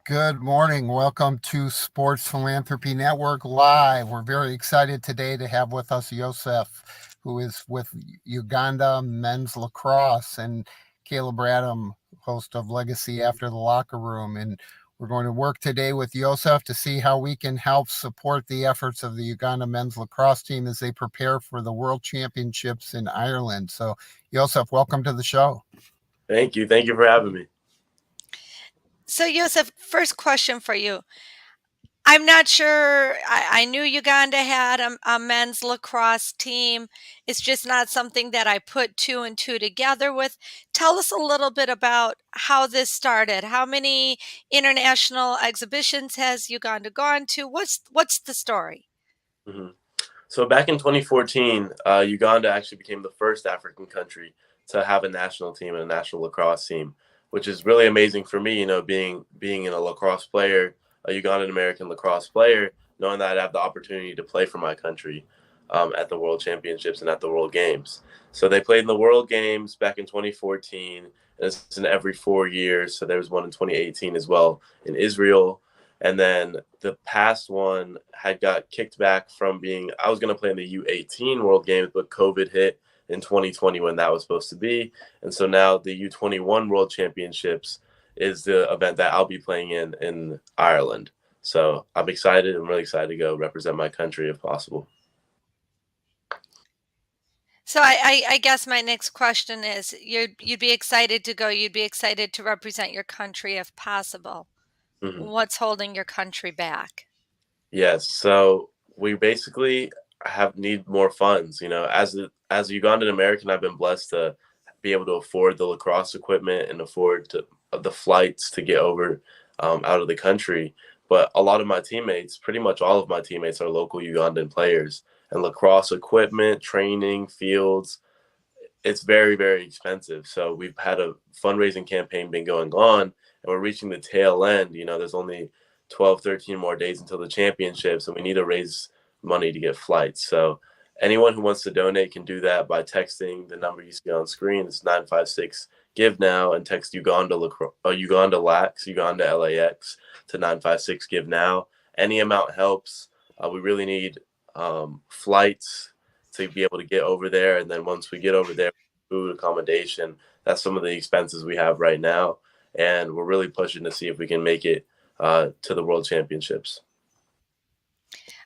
Good morning. Welcome to Sports Philanthropy Network Live. We're very excited today to have with us Yosef, who is with Uganda Men's Lacrosse, and Caleb Radham, host of Legacy After the Locker Room. And we're going to work today with Yosef to see how we can help support the efforts of the Uganda Men's Lacrosse team as they prepare for the World Championships in Ireland. So, Yosef, welcome to the show. Thank you. Thank you for having me. So, Yosef, first question for you. I'm not sure. I knew Uganda had a men's lacrosse team. It's just not something that I put two and two together with. Tell us a little bit about how this started. How many international exhibitions has Uganda gone to? What's the story? hmm So back in 2014, Uganda actually became the first African country to have a national team and a national lacrosse team, which is really amazing for me. Being a lacrosse player, a Ugandan American lacrosse player, knowing that I have the opportunity to play for my country at the World Championships and at the World Games. So they played in the World Games back in 2014, and it's in every 4 years. So there was one in 2018 as well in Israel. And then the past one had got kicked back from being, I was going to play in the U18 World Games, but COVID hit in 2020 when that was supposed to be. And so now the U21 World Championships is the event that I'll be playing in Ireland. So I'm excited. I'm really excited to go represent my country if possible. So I guess my next question is you'd be excited to go. You'd be excited to represent your country if possible. hmm What's holding your country back? Yes. So we basically need more funds. As a Ugandan American, I've been blessed to be able to afford the lacrosse equipment and afford the flights to get over out of the country. But a lot of my teammates, pretty much all of my teammates, are local Ugandan players. And lacrosse equipment, training, fields, it's very, very expensive. So we've had a fundraising campaign been going on, and we're reaching the tail end. There's only 12, 13 more days until the championships, and we need to raise money to get flights. So anyone who wants to donate can do that by texting the number you see on screen. It's 956 give now, and text Uganda Lax, Uganda LAX to 956 give now. Any amount helps. We really need flights to be able to get over there. And then once we get over there, food, accommodation, that's some of the expenses we have right now. And we're really pushing to see if we can make it to the World Championships.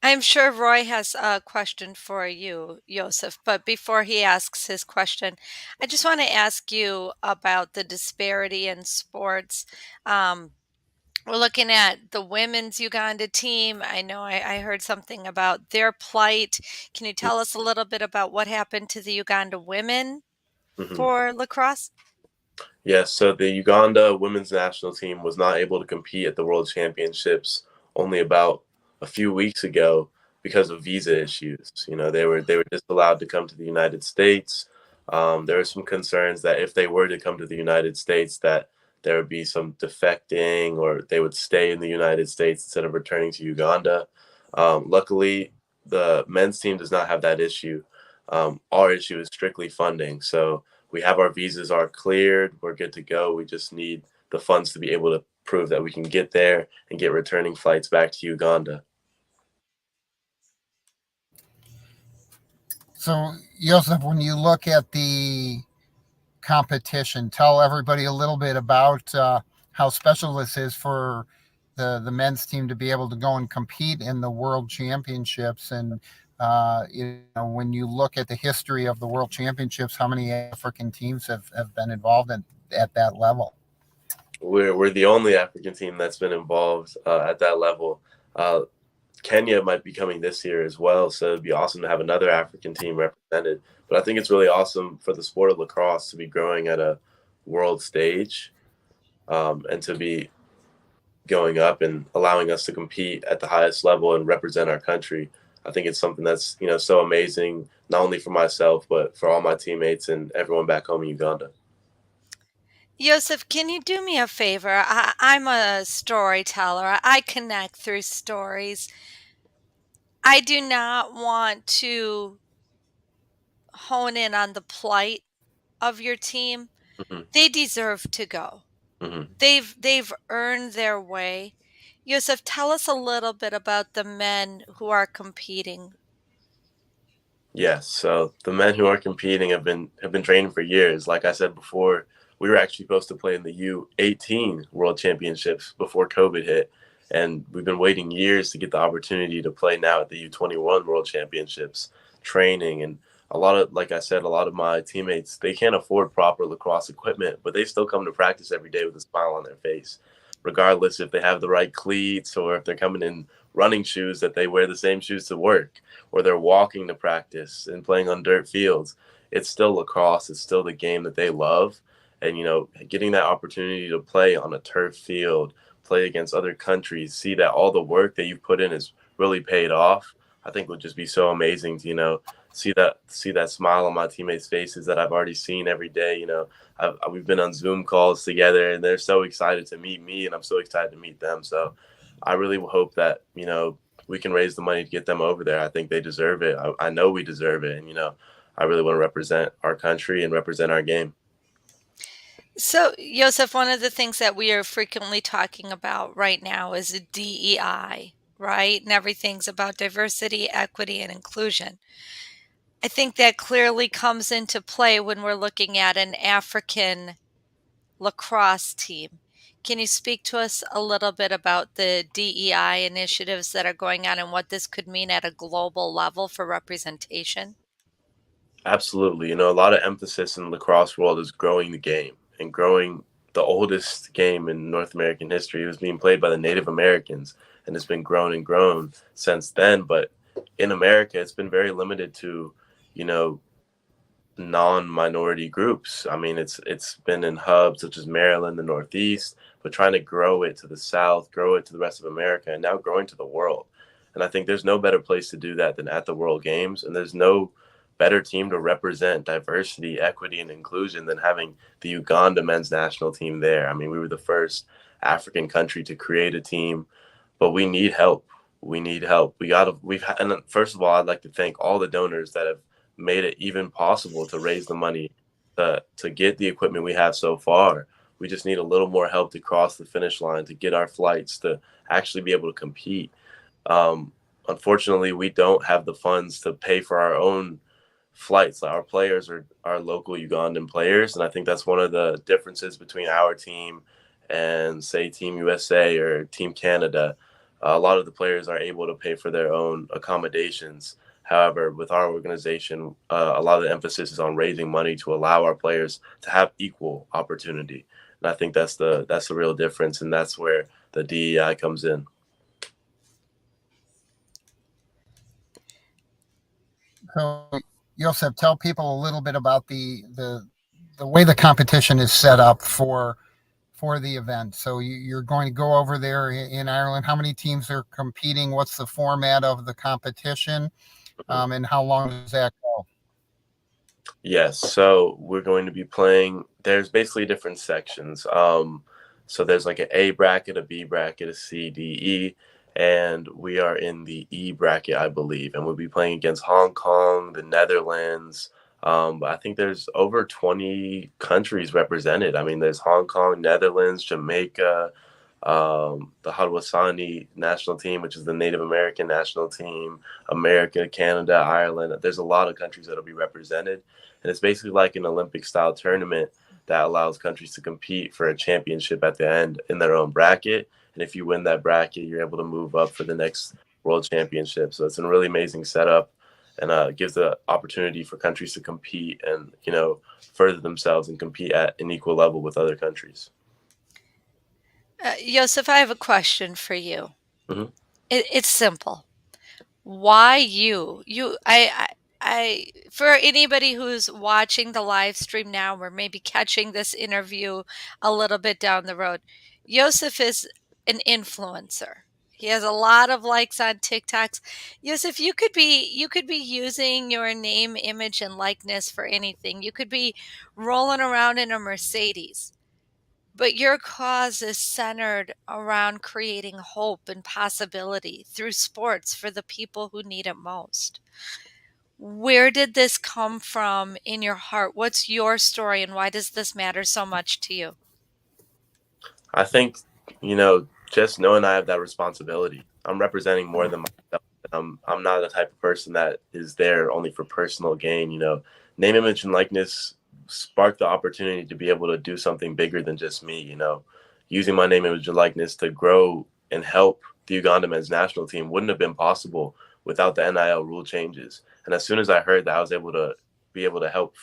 I'm sure Roy has a question for you, Yosef, but before he asks his question, I just want to ask you about the disparity in sports. Um, we're looking at the women's Uganda team. I know I heard something about their plight. Can you tell us a little bit about what happened to the Uganda women Mm-hmm. for lacrosse? Yes, so the Uganda women's national team was not able to compete at the World Championships only about a few weeks ago because of visa issues. They were disallowed to come to the United States. There were some concerns that if they were to come to the United States, that there would be some defecting or they would stay in the United States instead of returning to Uganda. Luckily, the men's team does not have that issue. Our issue is strictly funding. So we have our visas are cleared. We're good to go. We just need the funds to be able to prove that we can get there and get returning flights back to Uganda. So, Yosef, when you look at the competition, tell everybody a little bit about how special this is for the men's team to be able to go and compete in the World Championships. And when you look at the history of the World Championships, how many African teams have been involved at that level? We're the only African team that's been involved at that level. Uh, Kenya might be coming this year as well, so it'd be awesome to have another African team represented. But I think it's really awesome for the sport of lacrosse to be growing at a world stage and to be going up and allowing us to compete at the highest level and represent our country. I think it's something that's so amazing, not only for myself but for all my teammates and everyone back home in Uganda. Yosef, can you do me a favor? I'm a storyteller. I connect through stories. I do not want to hone in on the plight of your team. hmm They deserve to go. Mhm. They've earned their way. Yosef, tell us a little bit about the men who are competing. Yes, so the men who are competing have been training for years. Like I said before, we were actually supposed to play in the U18 World Championships before COVID hit, and we've been waiting years to get the opportunity to play now at the U21 World Championships, training. And a lot of, like I said, a lot of my teammates, they can't afford proper lacrosse equipment, but they still come to practice every day with a smile on their face, regardless if they have the right cleats or if they're coming in running shoes, that they wear the same shoes to work, or they're walking to practice and playing on dirt fields. It's still lacrosse. It's still the game that they love. And, getting that opportunity to play on a turf field, play against other countries, see that all the work that you've put in is really paid off, I think would just be so amazing to, see that smile on my teammates' faces that I've already seen every day. We've been on Zoom calls together, and they're so excited to meet me, and I'm so excited to meet them. So I really hope that, we can raise the money to get them over there. I think they deserve it. I know we deserve it. And, I really want to represent our country and represent our game. So, Yosef, one of the things that we are frequently talking about right now is DEI, right? And everything's about diversity, equity, and inclusion. I think that clearly comes into play when we're looking at an African lacrosse team. Can you speak to us a little bit about the DEI initiatives that are going on and what this could mean at a global level for representation? Absolutely. A lot of emphasis in the lacrosse world is growing the game and growing the oldest game in North American history. It was being played by the Native Americans, and it's been grown and grown since then. But in America, it's been very limited to, you know, non-minority groups. I mean, it's been in hubs such as Maryland, the Northeast, but trying to grow it to the South, grow it to the rest of America, and now growing to the world. And I think there's no better place to do that than at the World Games, and there's no better team to represent diversity, equity, and inclusion than having the Uganda men's national team there. I mean, we were the first African country to create a team, but we need help. We need help. And first of all, I'd like to thank all the donors that have made it even possible to raise the money to get the equipment we have so far. We just need a little more help to cross the finish line, to get our flights, to actually be able to compete. Um, Unfortunately, we don't have the funds to pay for our own flights. Our players are our local Ugandan players, and I think that's one of the differences between our team and, say, Team USA or Team Canada. A lot of the players are able to pay for their own accommodations. However, with our organization, a lot of the emphasis is on raising money to allow our players to have equal opportunity, and I think that's the real difference, and that's where the DEI comes in. So, Yosef, tell people a little bit about the way the competition is set up for the event. So you're going to go over there in Ireland. How many teams are competing? What's the format of the competition? And how long does that go? Yes, so we're going to be playing. There's basically different sections. So there's like an A bracket, a B bracket, a C, D, E, and we are in the E bracket, I believe, and we'll be playing against Hong Kong, the Netherlands. But I think there's over 20 countries represented. I mean, there's Hong Kong, Netherlands, Jamaica, the Haudenosaunee national team, which is the Native American national team, America, Canada, Ireland. There's a lot of countries that'll be represented. And it's basically like an Olympic style tournament that allows countries to compete for a championship at the end in their own bracket. And if you win that bracket, you're able to move up for the next world championship. So it's a really amazing setup, and gives the opportunity for countries to compete and, further themselves and compete at an equal level with other countries. Yosef, I have a question for you. Mhm. It's simple. Why you? For anybody who's watching the live stream now or maybe catching this interview a little bit down the road, Yosef is an influencer. He has a lot of likes on TikToks. Yosef, you could be using your name, image, and likeness for anything. You could be rolling around in a Mercedes. But your cause is centered around creating hope and possibility through sports for the people who need it most. Where did this come from in your heart? What's your story and why does this matter so much to you? I think, just knowing I have that responsibility, I'm representing more than myself. I'm not the type of person that is there only for personal gain. Name, image, and likeness spark the opportunity to be able to do something bigger than just me. Using my name, image, and likeness to grow and help the Uganda men's national team wouldn't have been possible without the NIL rule changes. And as soon as I heard that I was able to help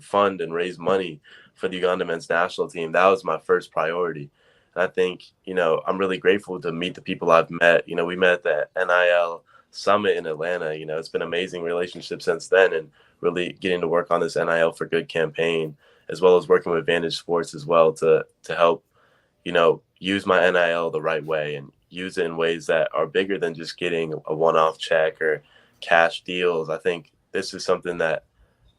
fund and raise money for the Uganda men's national team, that was my first priority. And I think, I'm really grateful to meet the people I've met. We met at the NIL summit in Atlanta. It's been an amazing relationship since then, and really getting to work on this NIL for Good campaign, as well as working with Vantage Sports as well to help, use my NIL the right way and use it in ways that are bigger than just getting a one-off check or cash deals. I think this is something that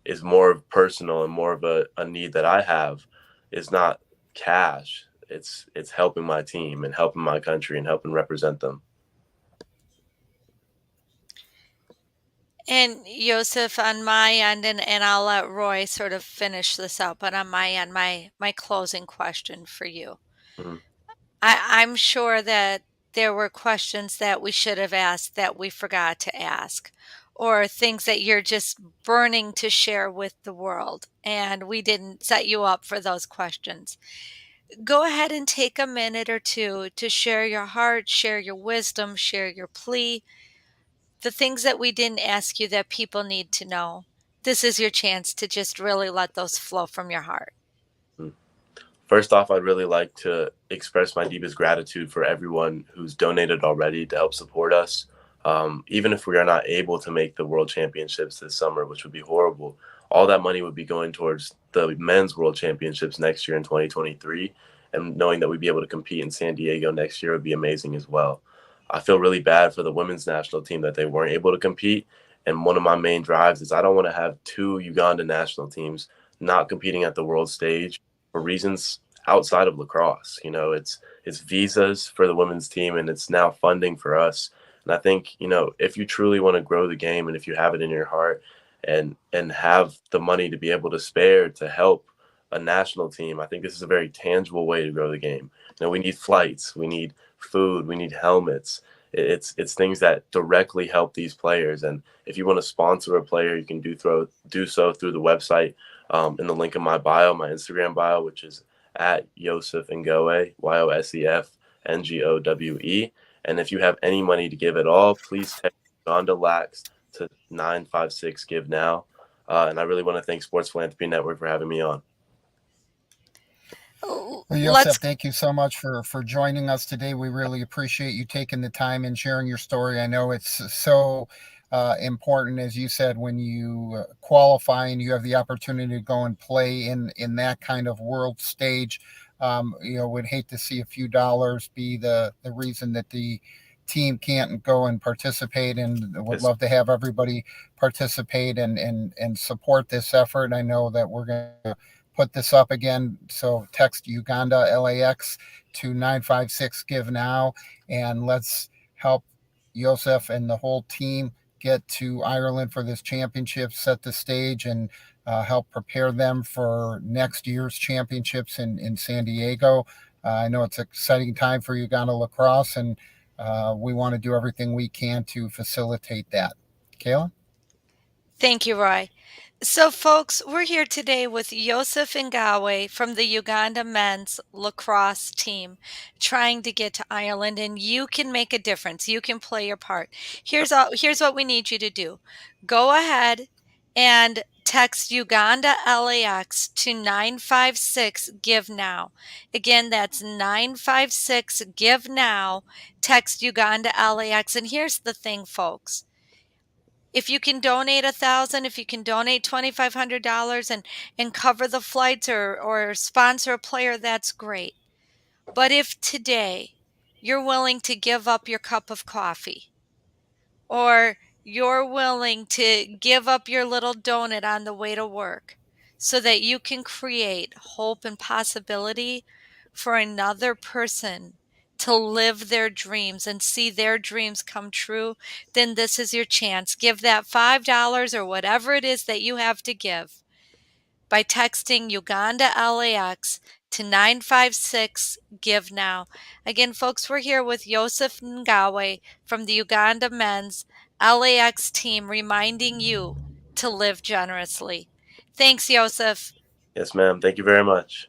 is more personal and more of a need that I have, is not cash. It's helping my team and helping my country and helping represent them. And Yosef, on my end, and I'll let Roy sort of finish this out, but on my end, my closing question for you. Mhm. I'm sure that there were questions that we should have asked that we forgot to ask, or things that you're just burning to share with the world, and we didn't set you up for those questions. Go ahead and take a minute or two to share your heart, share your wisdom, share your plea, the things that we didn't ask you that people need to know. This is your chance to just really let those flow from your heart. First off, I'd really like to express my deepest gratitude for everyone who's donated already to help support us. Even if we are not able to make the World Championships this summer, which would be horrible, all that money would be going towards the men's World Championships next year in 2023. And knowing that we'd be able to compete in San Diego next year would be amazing as well. I feel really bad for the women's national team that they weren't able to compete. And one of my main drives is I don't want to have two Uganda national teams not competing at the world stage for reasons outside of lacrosse. It's visas for the women's team, and it's now funding for us. And I think, if you truly want to grow the game, and if you have it in your heart and have the money to be able to spare to help a national team, I think this is a very tangible way to grow the game. We need flights, we need food, we need helmets. It's things that directly help these players. And if you want to sponsor a player, you can do so through the website, in the link in my bio, my Instagram bio, which is at Yosef Ngowe, YosefNgowe. And if you have any money to give at all, please text Uganda Lax to 956 Give Now. And I really want to thank Sports Philanthropy Network for having me on. Well, Let's Yosef, thank you so much for joining us today. We really appreciate you taking the time and sharing your story. I know it's so important, as you said, when you qualify and you have the opportunity to go and play in that kind of world stage. Would hate to see a few dollars be the reason that the team can't go and participate, and would Yes. love to have everybody participate and support this effort. I know that we're going to put this up again. So text Uganda LAX to 956 Give Now, and let's help Yosef and the whole team get to Ireland for this championship, set the stage, and help prepare them for next year's championships in San Diego. I know it's an exciting time for Uganda lacrosse, and we want to do everything we can to facilitate that. Kayla? Thank you, Roy. So, folks, we're here today with Yosef Ngowe from the Uganda men's lacrosse team trying to get to Ireland, and you can make a difference. You can play your part. Here's what we need you to do. Go ahead and text Uganda LAX to 956 Give Now. Again, that's 956 Give Now. Text Uganda LAX. And here's the thing, folks. If you can donate 1,000, if you can donate $2,500 and cover the flights or sponsor a player, that's great. But if today you're willing to give up your cup of coffee, or you're willing to give up your little donut on the way to work so that you can create hope and possibility for another person to live their dreams and see their dreams come true, then this is your chance. Give that $5 or whatever it is that you have to give by texting Uganda LAX to 956 Give Now. Again, folks, we're here with Yosef Ngowe from the Uganda men's LAX team, reminding you to live generously. Thanks, Yosef. Yes, ma'am. Thank you very much.